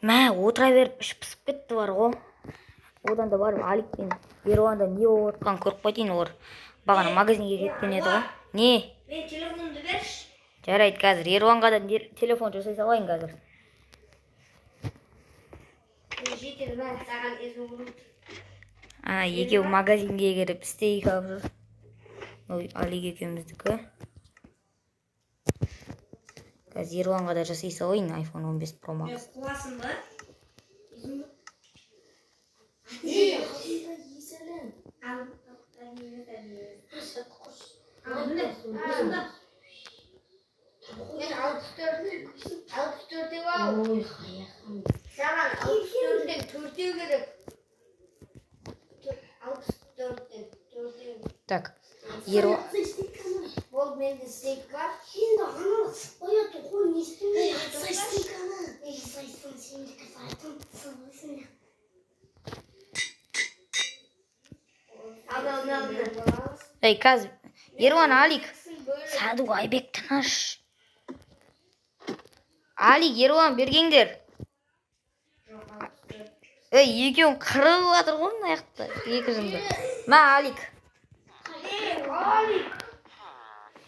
Мә, отыра беріп ішіп пысып кетті бар ғой. Одан да барып Алик пен Еруанда не болып отқан көріп қайтайын. Олар бағана магазинге кеткен еді ғой. Не? Мен телефонымды берші. Жарайды, қазір Еруанға да телефон жасай салайын қазір. Жетеді ма, саған есім құрып. Екеуі магазинге кіріп стейк алып жүр. Алик екеуміздікі. Қазір Еруанға да жасай салайын iPhone 15 Pro Max. Қуасың ба? Мен 64'e var. Саған 64'ten 4'e керек. 64'ten 4'e. Так, Еруан. Ол менде стейк бар. Şimdi ana oyatı koy ne istiyorsun? Saçtık ana. Saçsın şimdi kızartın. Sıvısın. Ей, қазір Еруан, Алик. Садық Айбек тыныш. Алик, Еруан бергеңдер. Ей, екеуін қырып жатыр ғой мына жақта. Екі жынды. Мә, Алик.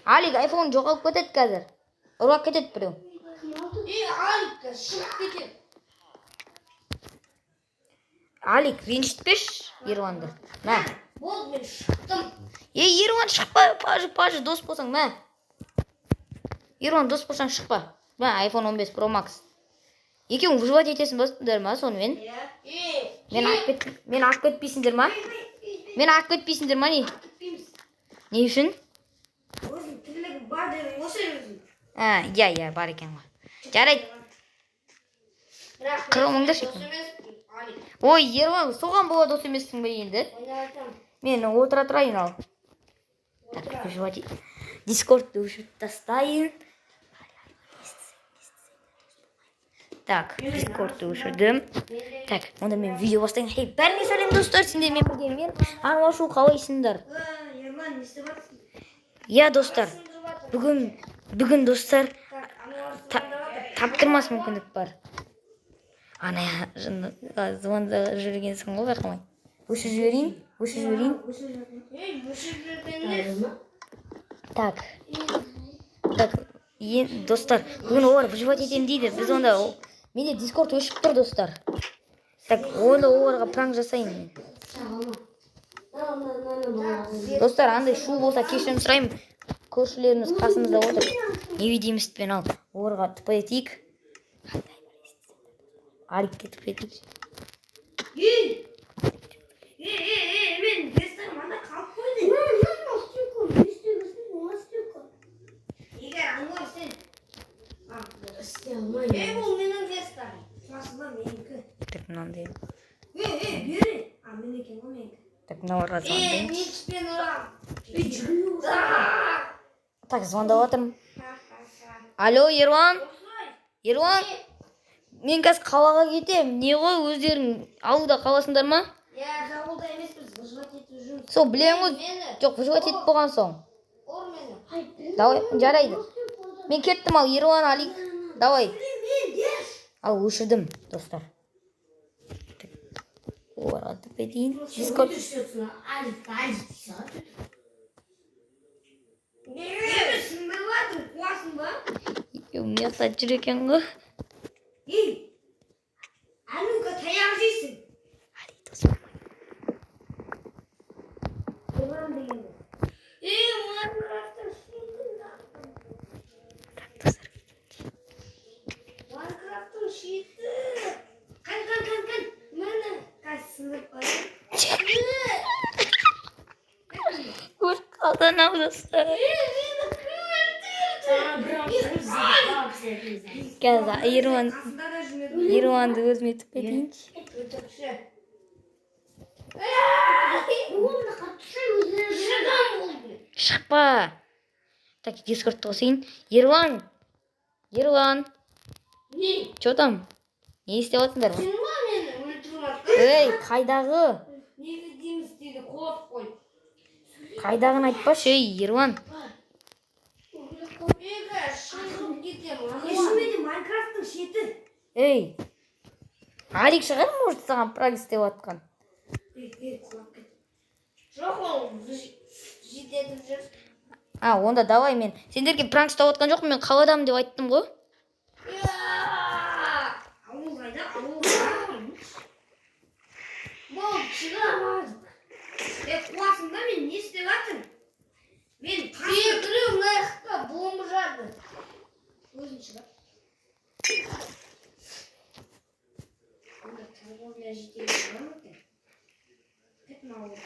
Алик, iPhone жоғалып кетеді қазір. Ұрып кетеді біреу. Алик шығып кетеді. Алик, ренжітпеші Еруанды. Мә. Болды, мен шықтым. Ей, Еруан шықпа, пажы, дос болсаң, мә. Еруан, дос болсаң шықпа. Мә, iPhone 15 Pro Max. Екеуің выживать етесің басыңдар ма сонымен? Мен ақ кетпейсіңдер ма? Мен ақ кетпейсіңдер ма не? Не үшін? Өзің тірлігі бар деген осы өзің. Иә, бар екен ғой. Жарайды. Қырылмаңдар шекін. Ой, Еруан, соған бола дос емессің бе енді? Мен отыра тұрайын ал. Так, выживать. Дискордты өшіріп тастайын. Так, Дискордты өшірдім. Так, онда мен видео бастайын. Хей, бәріне сәлем достар, сендер мен біргемен. Армашу қалайсыңдар? Ерлан, не істеп жатсың? Я достар, бүгін достар таптырмас мүмкіндік бар. Ана звонда жүргенсің ғой байқамай. Өшіп жіберейін. Так, достар, бүгін олар выживать етем дейді. Біз онда, менде Дискорд өшіп тұр достар. Так, онда оларға пранк жасайын. Достар, андай шу болса кешірім сұрайым. Көршілеріміз қасымызда отыр. Невидимостьпен ал. Оларға тіпі етейік. Аликке тіпі етейік. Мен бестігім анда қалып қойды. Егер аңғар сен. Бұл менің бестігім. Қасыма менікі. Так, мынандай. Бері. Мен екен ғой менікі. Так, мыналарға звондайын. Никспен ұрам. Так, звондап отырмын. Алло, Еруан? Еруан? Мен қазір қалаға кетем. Не ғой, өздерің ауылда қаласыңдар ма? Ауылда емеспіз, выживать етіп жүрміз. Сол, білем ғой. Жоқ, выживать етіп болған соң. Ор мені. Давай, жарайды. Мен кеттім ал, Еруан, Алик. Давай. Ал, өшірдім, достар. Оларға тіпе дейін. Дискорд. Емесің бе бадың, қуасың ба? Екеуім ұйықтап жүр екен ғой. Әнуға таяқ жейсің. Алик, досым. Ебірім дегенде. Майнкрафттың шиетін дақтым. Так, достар. Майнкрафттың шиеті. Қан. Мені қайсынып қойды. Көріп қалдан ау, достар. Қазір Еруанды өзіме түп етейінші. Шықпа. Так, Дискордты қосайын. Еруан. Чё там? Не істеп жатсыңдар ма? Ей, қайдағы? Неге дейміз дейді, қоп қой. Қайдағын айтпашы, ей, Еруан. Шығып кетем. Ешімеде Майнкрафттың шеті. Ей, Алик шығар, может, саған пранк істеп жатқан. Құлап кет. Жоқ ол жететін жүр. Онда давай мен. Сендерге пранк істеп жатқан жоқпын, мен қаладамын деп айттым ғой. Ауыл қайда? Ауыл қайда? Бол, шығамадық. Қуасың ба, мен не істеп жатырмын? Мен біреу мына жаққа бомба жарды. Өзің шығар. Онда торговля жетелі шығар ма екен? Кеттім ауылға.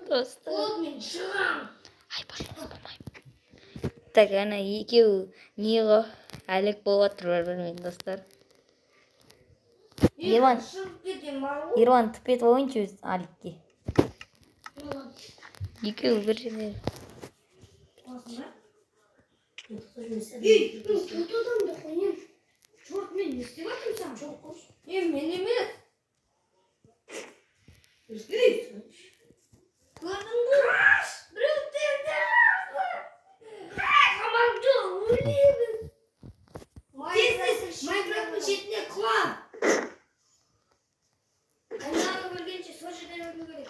Достар. Мен шығам. Так, ана екеуі неғо әлек болып жатыр бір-бірімен, достар. Ерлан, Шығып кетем ау. Ерлан тіпет ойыншы өз Аликке. Екеуі бір жерде. Ұтудан қойын. Жорт, мен не істеп жатырмын саған? Жоқ, қош. Мен емес. Көрдің бе? Біреу терді жазды. Қамалды өлеміз. Майнкрафттың шетіне құла. Қайнағы өлгенше сол жерден өлу керек.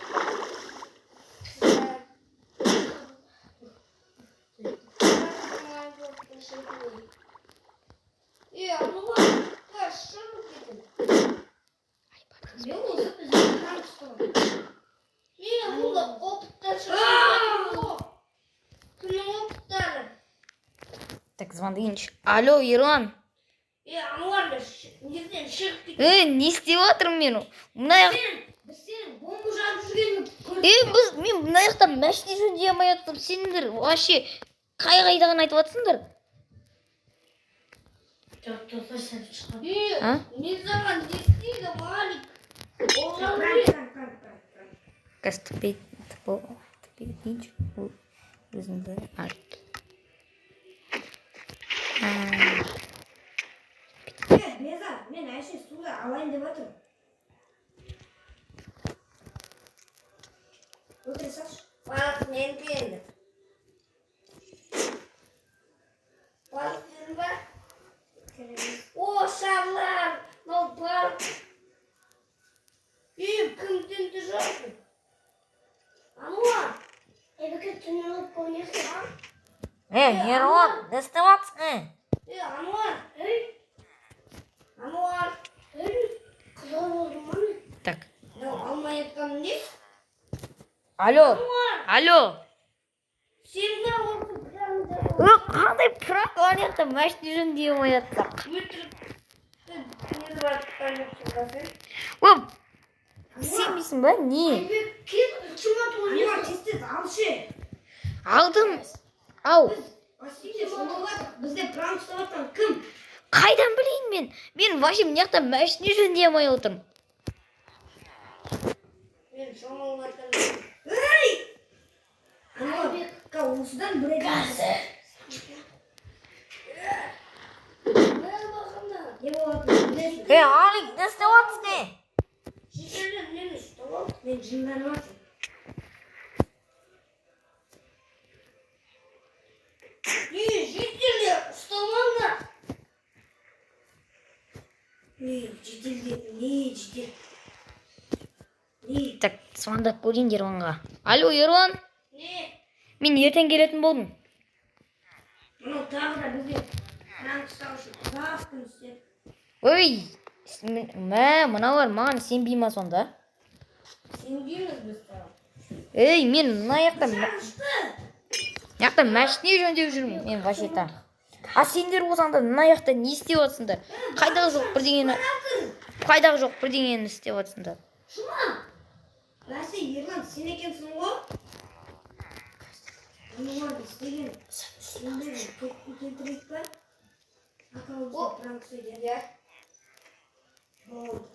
Ануар, шығып кетің. Мен осы біздің таныстым. Бұл опыттар шығып. Кімнің опыттары? Так, звондайыншы. Алло, Ерлан. Ануар, неден шығып кетің. Не істеп жатырмын мен? Мына Біз сенің бомба жағып жүргенін көрдік. мен мына жақта мәшіне жөндей алмай жатырмын. Сендер вообще қай-қайдағын айтып жатсыңдар? Мен саған не істейді, Малик? Оған Қазір тіпейінші өзіңді Алик. Беза, мен әші суды алайын деп жатырмын. Отыра салшы. Балық мен келді. Балық келді ба? О, шарлар! Мынау балық. Кімден де жоқпын? Ануар! Бекер түнеліп ойнайсың. Ерлан, не істеп жатсың? Ануар! Ануар! Қызыл болды ма? Так. Алмай жатқаным не? Алло. Сені оқып Қандай пранк ана жақта мәшіне жөндей алмай жатсақ. Сенбейсің ба? Не? Алдым. Ау. Бізде пранк ұстап жатқан кім? Қайдан білейін мен? Мен вообще мына жақта мәшіне жөндей алмай отырмын. Мен шомылмайтын. Ануарбекқа осыдан бір әдемі. Не болады? Алик, не істеп жатсың? Шешелер мені ұстап алды. Мен жынданып жатырмын. Жетелер ұстамаңдар. Жетел. Так, звондап көрейін Ерланға. Алло, Ерлан. Не? Мен ертең келетін болдым. Мынау тағы да бізге пранк ұстау үшін ұзақ күн істеді. Ой, мыналар маған сенбей ма сонда? Сенбейміз біз саған. Мен мына жақта мәшіне жөндеп жүрмін, мен вообще-то. Сендер болсаңдар мына жақта не істеп жатсыңдар? Қайдағы жоқ бірдеңені істеп жатсыңдар. Шума! Бәсе, Ерлан, сен екенсің ғой? Ануарды істеген. Сендер көпті келтірейік па? Акауымызда пранк сөйдеді. Вот.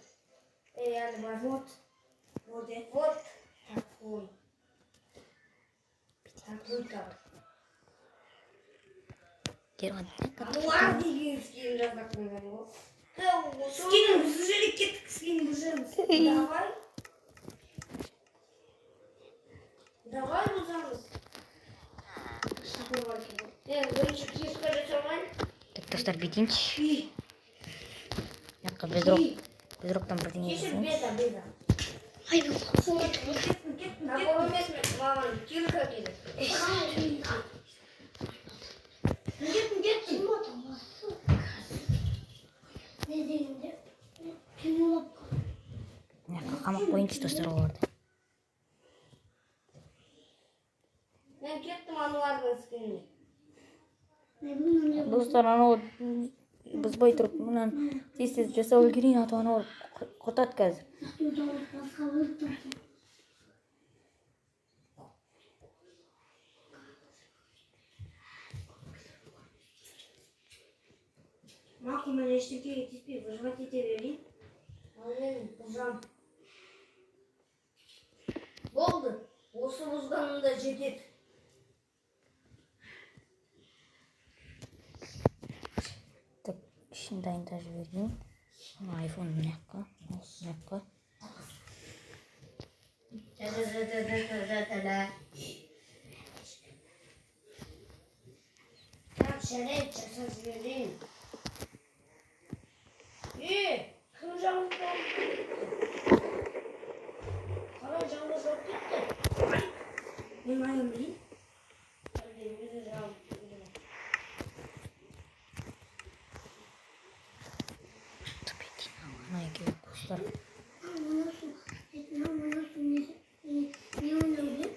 Әлі бар. Вот. Так, қой. Так, өйтап. Ануар деген скин жаздақ қойған ғой. Скинін бұзу жерек кеттік, скинін бұзу жерік. Давай. Давай бұзамыз. Шақыр бар екен. Ойыншық кешкі жасамайын. Так, достар, бүйтейінші. Үй. Мына безроктан бірдеңе Кешір жасаймыз. беда. Ай, бұл. Набор емес мен, маған кирка керек. Кім атамасы? Не дегенде? Кім олап қалды? Мына қамап қойыншы достар оларды. Мен кеттім аналардың іскеніне. Достар, анау бұзбай тұрып, мұнан тез-тез жасап үлгерейін, аты анау құртады қазір. Басқа болып тұрсын. Мақұл, мен ештеңеге тиіспей выживать ете берейін. Ал мен бұзам. Болды. Осы бұзғанымда жетеді. Так, ішін дайындап жіберейін. Айфон мына жаққа, осы жаққа. Так, жарайды, жасап жіберейін. Кім жалғыз болып кетті? Қалай жалғыз болып кетті? Мен айым дейін. Өзі жалғыз кетті. Ана екеуі достар. Не ойнауды?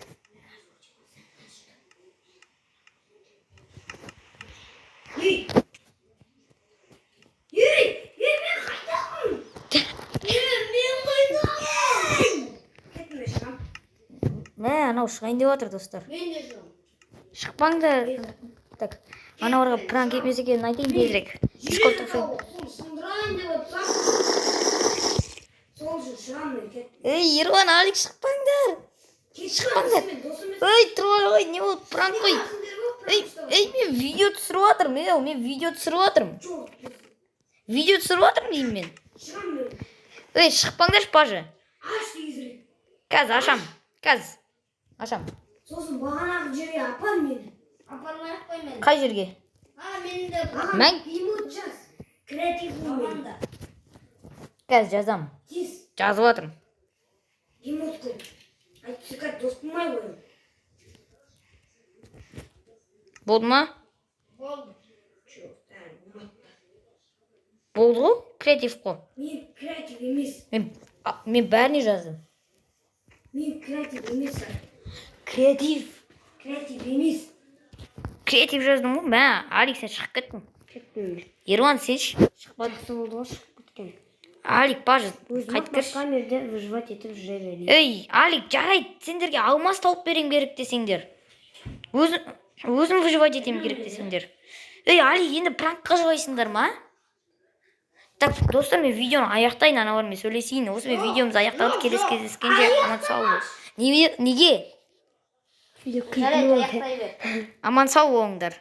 Мен қайтамын! Мен қайтамын! Кетті шығам. Мә, анау шығайын деп отыр достар. Мен де шығам. Шықпаңдар. Так, аналарға пранк етмес екенін айтайын тезірек. Дискордтың Сындырайын деп отырсам. Сол үшін шығам мен кеттім. Ей, Ерлан, Алик, шықпаңдар. Шықпаңдар. Ей, тұрып ой, не болды, пранк қой. Ей, мен видео түсіріп жатырмын. Мен видео түсіріп жатырмын. Видео түсіріп жатырмын деймін мен. Шығам мен. Ей, шықпаңдаршы, пажы. Аш тезірек. Қазір ашам. Қазір. Ашам. Сосын бағанағы жерге апар мені. Апармай-ақ қой мені. Қай жерге? Менің де Мәң. имут жаз. Креативный маманда. Қазір жазам. Тез. Жазып жатырмын. Имут қой. Айтсықат дос болмай қойым. Болды ма? Болды. Болды ғой? Креатив қой. Мен креатив емес. Мен бәріне жаздым. Мен креатив емес. Креатив. Креатив емес. Креатив жаздым ғой. Мә, Алик, сен шығып кеттің. Ерлан, сен шықпады. болды ғой шығып кеткен. Алик, пажы, қайтып кірші. камерде выживать етіп жүре берейін. Ей, Алик, жарайды, сендерге алмас тауып берем керек десеңдер. Өзім выживать етем керек десеңдер. Ей, Алик, енді пранкқа жығайсыңдар ма? Так, достар, мен видеоны аяқтайын, аналармен сөйлесейін. Осымен видеомыз аяқталды, келесі кездескенше аман сау бол. Неге? Жарайды, аяқтай бер. Аман сау болыңдар.